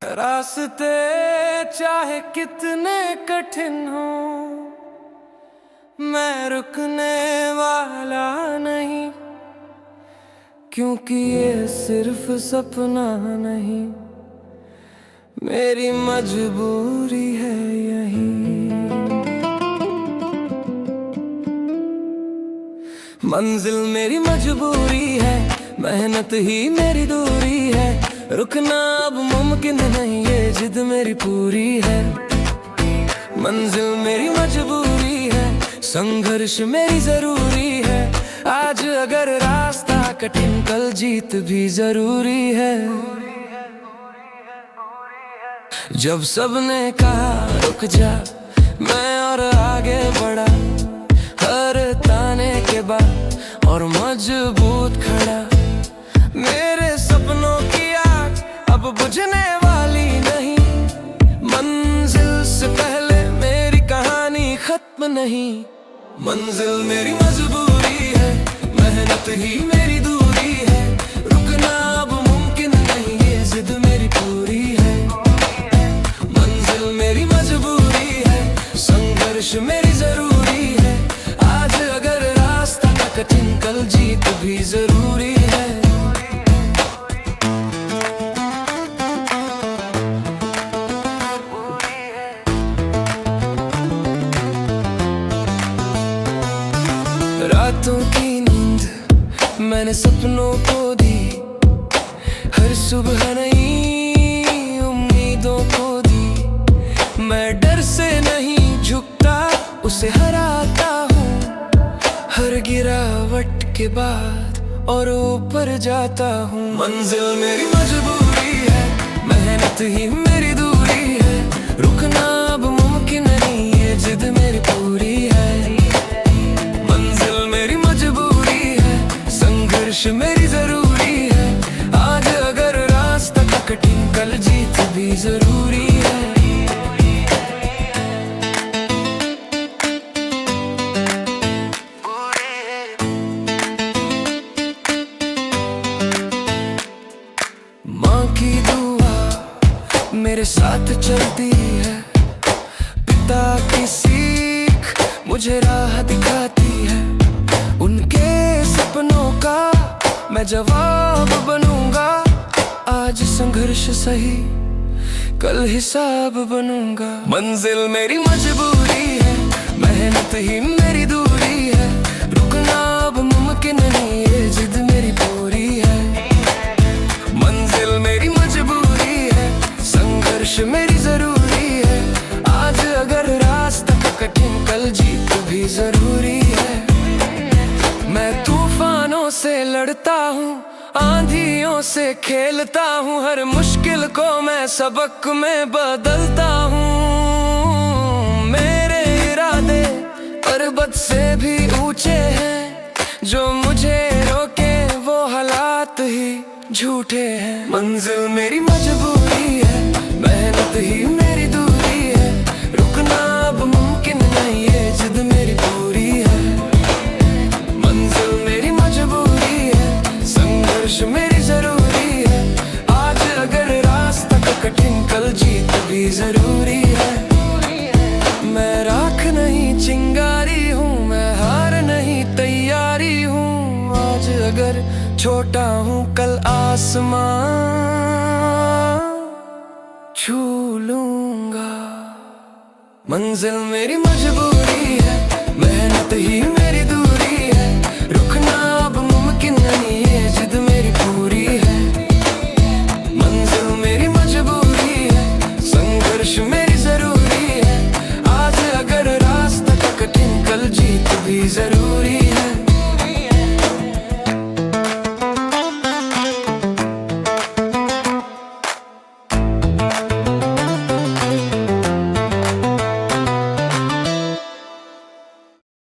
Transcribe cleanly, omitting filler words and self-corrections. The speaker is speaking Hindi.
रास्ते चाहे कितने कठिन हो, मैं रुकने वाला नहीं, क्योंकि ये सिर्फ सपना नहीं, मेरी मजबूरी है यही। मंजिल मेरी मजबूरी है, मेहनत ही मेरी दूरी है, रुकना अब मुमकिन नहीं, ये जिद मेरी पूरी है। मंजिल मेरी मजबूरी है, संघर्ष मेरी जरूरी है, आज अगर रास्ता कठिन कल जीत भी जरूरी है। जब सबने कहा रुक जा, मैं और आगे बढ़ा, हर ताने के बाद और मजबूत खड़ा। मेरे सपनों की आग अब बुझने वाली नहीं, मंजिल से पहले मेरी कहानी खत्म नहीं। मंजिल मेरी मजबूरी है, मेहनत ही मेरी दूरी है, रुकना अब मुमकिन नहीं, ये जिद मेरी पूरी है। मंजिल मेरी मजबूरी है, संघर्ष मेरी जरूरी है, आज अगर रास्ता कठिन कल जीत भी जरूरी है। रातों की नींद मैंने सपनों को दी, हर सुबह नई उम्मीदों को दी। मैं डर से नहीं झुकता, उसे हराता हूँ, हर गिरावट के बाद और ऊपर जाता हूँ। मंजिल मेरी मजबूरी है, मेहनत ही मेरी दूरी है, रुकना अब मुमकिन नहीं, ये जिद मेरी पूरी है। संघर्ष मेरी जरूरी है, आज अगर रास्ता कठिन कल जीत भी जरूरी है। माँ की दुआ मेरे साथ चलती है, पिता की सीख मुझे राह दिखाती है, उनके सपनों का मैं जवाब बनूंगा, आज संघर्ष सही कल हिसाब बनूंगा। मंजिल मेरी मजबूरी है, मेहनत ही मेरी दूरी है, रुकना अब मुमकिन नहीं, ये जिद मेरी पूरी है। मंजिल मेरी मजबूरी है, संघर्ष मेरी जरूरी है, आज अगर रास्ता कठिन कल जीत भी जरूरी है। मैं तूफानों से लड़ता हूँ, आंधियों से खेलता हूँ, हर मुश्किल को मैं सबक में बदलता हूँ। मेरे इरादे पर्वत से भी ऊंचे हैं, जो मुझे रोके वो हालात ही झूठे हैं। मंजिल मेरी मजबूरी है, मेहनत ही मेरी दूरी है, रुकना अब मुमकिन नहीं, ये जिद मेरी पूरी है। संघर्ष मेरी जरूरी है, आज अगर रास्ता कठिन कल जीत भी जरूरी है। मैं राख नहीं चिंगारी हूँ, मैं हार नहीं तैयारी हूँ, आज अगर छोटा हूँ कल आसमां छू लूंगा। मंजिल मेरी मजबूरी